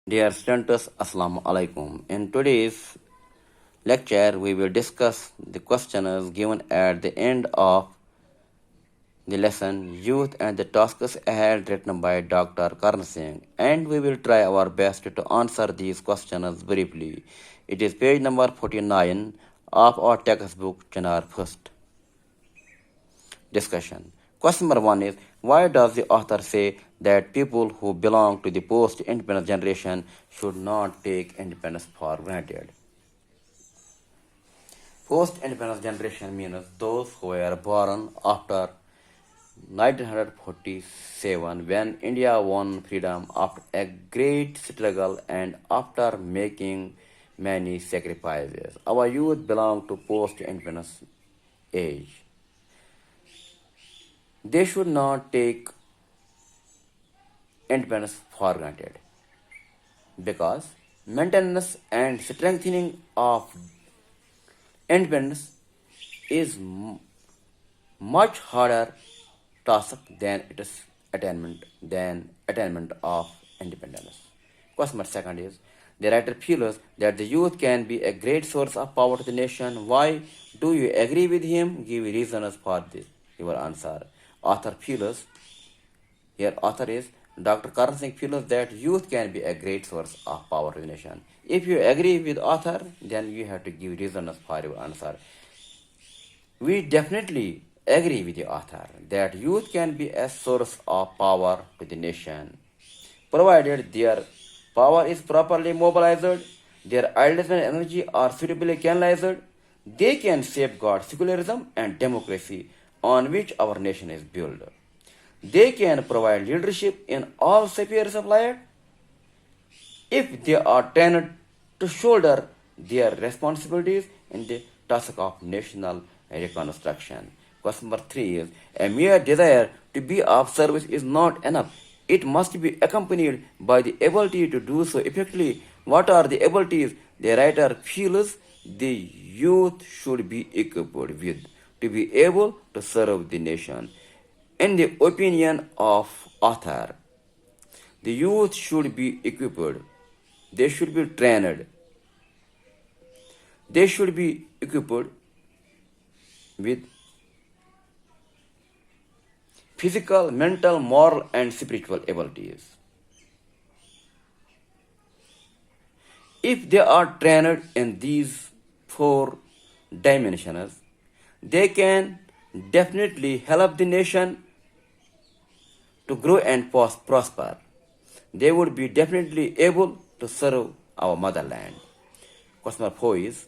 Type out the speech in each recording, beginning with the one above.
Dear students, Assalamu alaikum. In today's lecture, we will discuss the questions given at the end of the lesson Youth and the Tasks Ahead, written by Dr. Karan Singh, and we will try our best to answer these questions briefly. It is page number 49 of our textbook, Janar First. Discussion. Question number 1 is, why does the author say that people who belong to the post-independence generation should not take independence for granted? Post-independence generation means those who were born after 1947, when India won freedom after a great struggle and after making many sacrifices. Our youth belong to post-independence age. They should not take independence for granted because maintenance and strengthening of independence is much harder task than its attainment of independence. Question number second is, the writer feels that the youth can be a great source of power to the nation. Why do you agree with him? Give reasons for this. Your answer. Author feels, here author is Dr. Karan Singh feels that youth can be a great source of power to the nation. If you agree with author, then you have to give reasons for your answer. We definitely agree with the author that youth can be a source of power to the nation, provided their power is properly mobilized, their ideas and energy are suitably canalized, they can safeguard secularism and democracy on which our nation is built. They can provide leadership in all spheres of life if they are trained to shoulder their responsibilities in the task of national reconstruction. Question number 3 is, a mere desire to be of service is not enough. It must be accompanied by the ability to do so effectively. What are the abilities the writer feels the youth should be equipped with to be able to serve the nation? In the opinion of author, the youth should be equipped, they should be trained, they should be equipped with physical, mental, moral, and spiritual abilities. If they are trained in these four dimensions, they can definitely help the nation to grow and prosper. They would be definitely able to serve our motherland. Question number 4 is,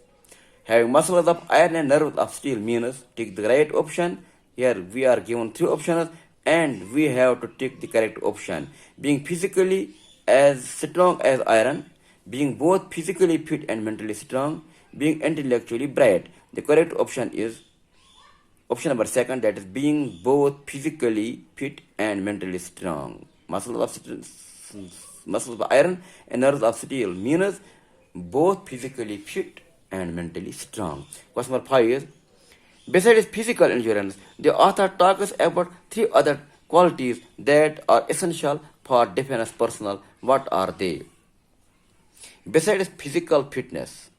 having muscles of iron and nerves of steel means take the right option. Here we are given 3 options and we have to take the correct option. Being physically as strong as iron, being both physically fit and mentally strong, being intellectually bright. The correct option is option number 2, that is being both physically fit and mentally strong. Muscles of iron and nerves of steel means both physically fit and mentally strong. Question number 5 is, besides physical endurance, the author talks about 3 other qualities that are essential for defense personnel. What are they? Besides physical fitness,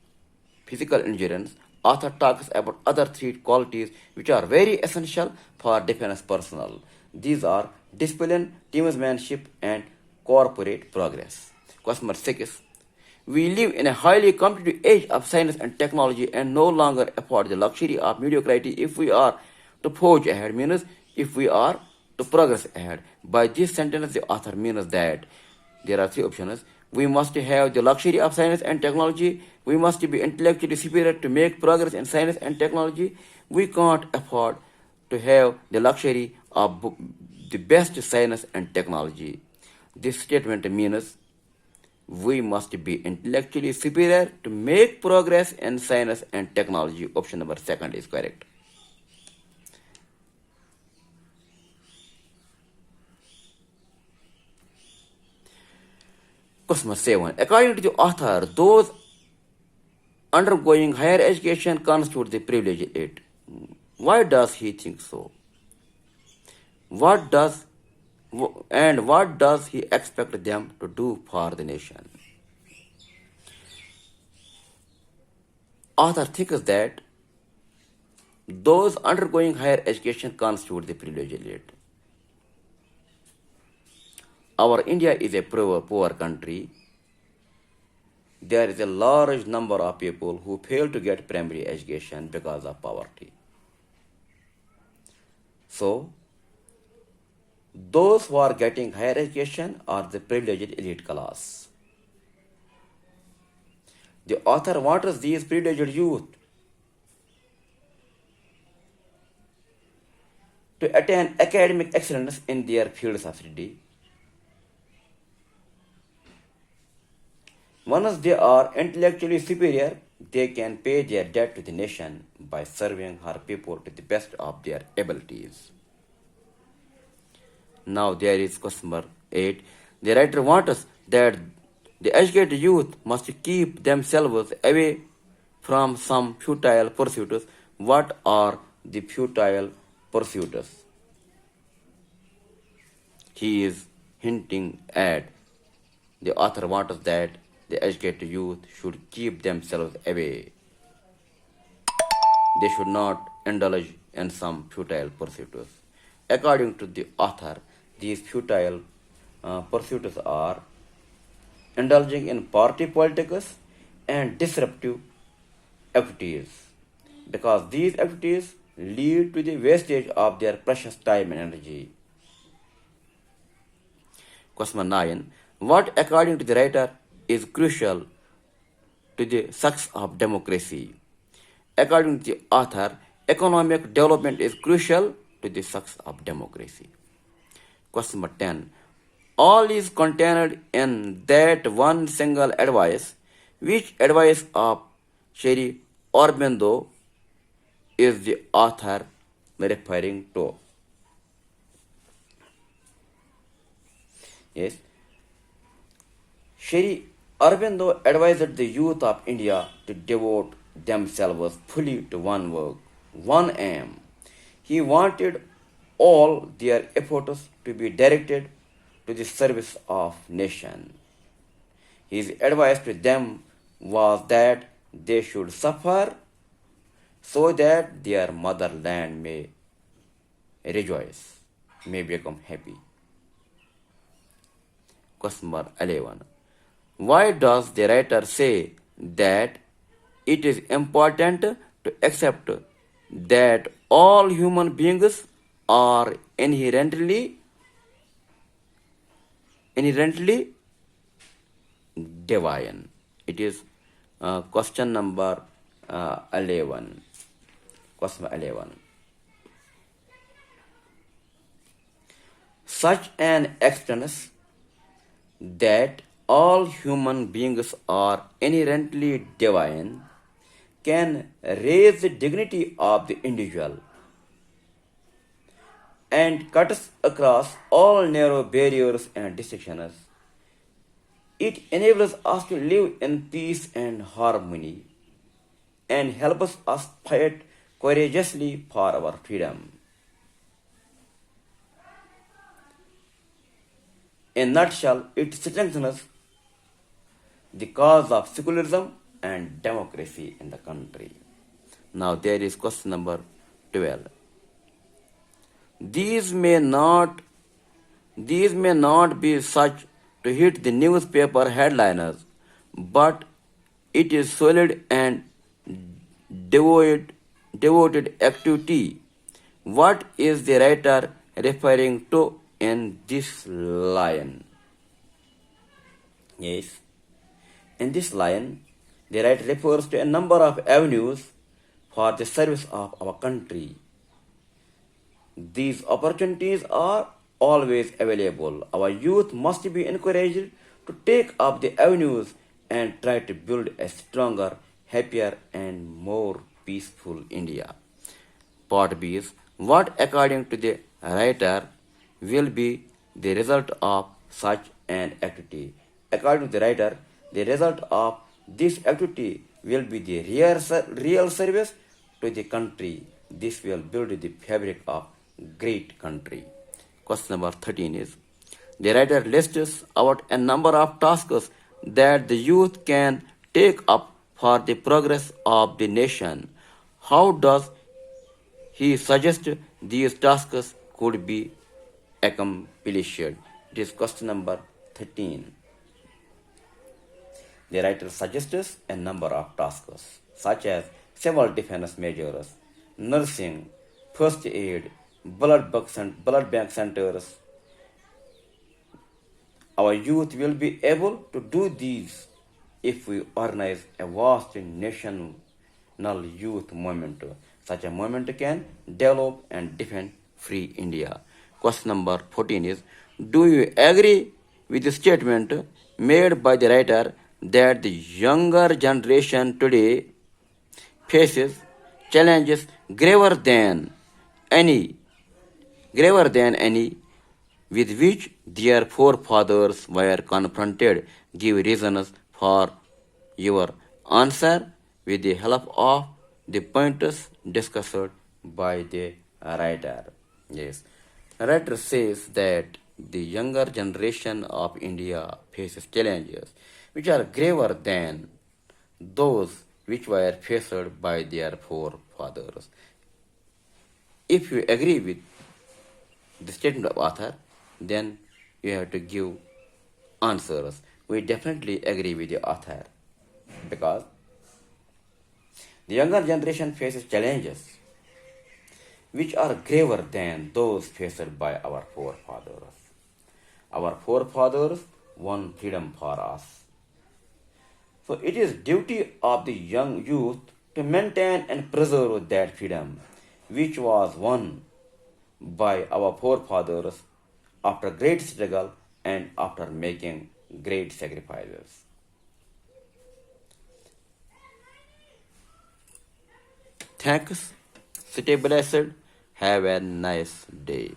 physical endurance, author talks about other 3 qualities which are very essential for defense personnel. These are discipline, teamsmanship, and corporate progress. Question number 6. We live in a highly competitive age of science and technology and no longer afford the luxury of mediocrity if we are to forge ahead, means if we are to progress ahead. By this sentence, the author means that there are 3 options. We must have the luxury of science and technology. We must be intellectually superior to make progress in science and technology. We can't afford to have the luxury of the best science and technology. This statement means we must be intellectually superior to make progress in science and technology. Option number 2 is correct. Question number 7. According to the author, those undergoing higher education constitute the privileged elite. Why does he think so? What does he expect them to do for the nation? author thinks that those undergoing higher education constitute the privileged elite. Our India is a poor country. There is a large number of people who fail to get primary education because of poverty. So, those who are getting higher education are the privileged elite class. The author wants these privileged youth to attain academic excellence in their fields of study. Once they are intellectually superior, they can pay their debt to the nation by serving her people to the best of their abilities. Now there is question number 8. The writer wants that the educated youth must keep themselves away from some futile pursuits. What are the futile pursuits? He is hinting at the author wants that the educated youth should keep themselves away. They should not indulge in some futile pursuits. According to the author, these futile pursuits are indulging in party politics and disruptive activities, because these activities lead to the wastage of their precious time and energy. Question number 9. What, according to the writer, is crucial to the success of democracy? According to the author, economic development is crucial to the success of democracy. Question number 10. All is contained in that one single advice. Which advice of Sri Aurobindo is the author referring to? Yes. Sri Aurobindo advised the youth of India to devote themselves fully to one work, one aim. He wanted all their efforts to be directed to the service of nation. His advice to them was that they should suffer so that their motherland may rejoice, may become happy. Question number 11. Why does the writer say that it is important to accept that all human beings are inherently divine? It is question number 11. Question 11. Such an acceptance that all human beings are inherently divine can raise the dignity of the individual and cuts across all narrow barriers and distinctions. It enables us to live in peace and harmony and helps us fight courageously for our freedom. In a nutshell, it strengthens the cause of secularism and democracy in the country. Now there is question number 12. These may not be such to hit the newspaper headliners, but it is solid and devoted activity. What is the writer referring to in this line? Yes. In this line, the writer refers to a number of avenues for the service of our country. These opportunities are always available. Our youth must be encouraged to take up the avenues and try to build a stronger, happier, and more peaceful India. Part B is what, according to the writer, will be the result of such an activity. According to the writer, the result of this activity will be the real service to the country. This will build the fabric of great country. Question number 13 is, the writer lists out a number of tasks that the youth can take up for the progress of the nation. How does he suggest these tasks could be accomplished? It is question number 13. The writer suggests a number of tasks, such as civil defense measures, nursing, first aid, blood bank centers. Our youth will be able to do these if we organize a vast national youth movement. Such a movement can develop and defend free India. Question number 14 is: do you agree with the statement made by the writer that the younger generation today faces challenges any graver than any with which their forefathers were confronted? Give reasons for your answer with the help of the pointers discussed by the writer. Yes, the writer says that the younger generation of India faces challenges which are graver than those which were faced by their forefathers. If you agree with the statement of author, then you have to give answers. We definitely agree with the author because the younger generation faces challenges which are graver than those faced by our forefathers. Our forefathers won freedom for us. So it is duty of the young youth to maintain and preserve that freedom which was won by our forefathers after great struggle and after making great sacrifices. Thanks. Stay blessed. Have a nice day.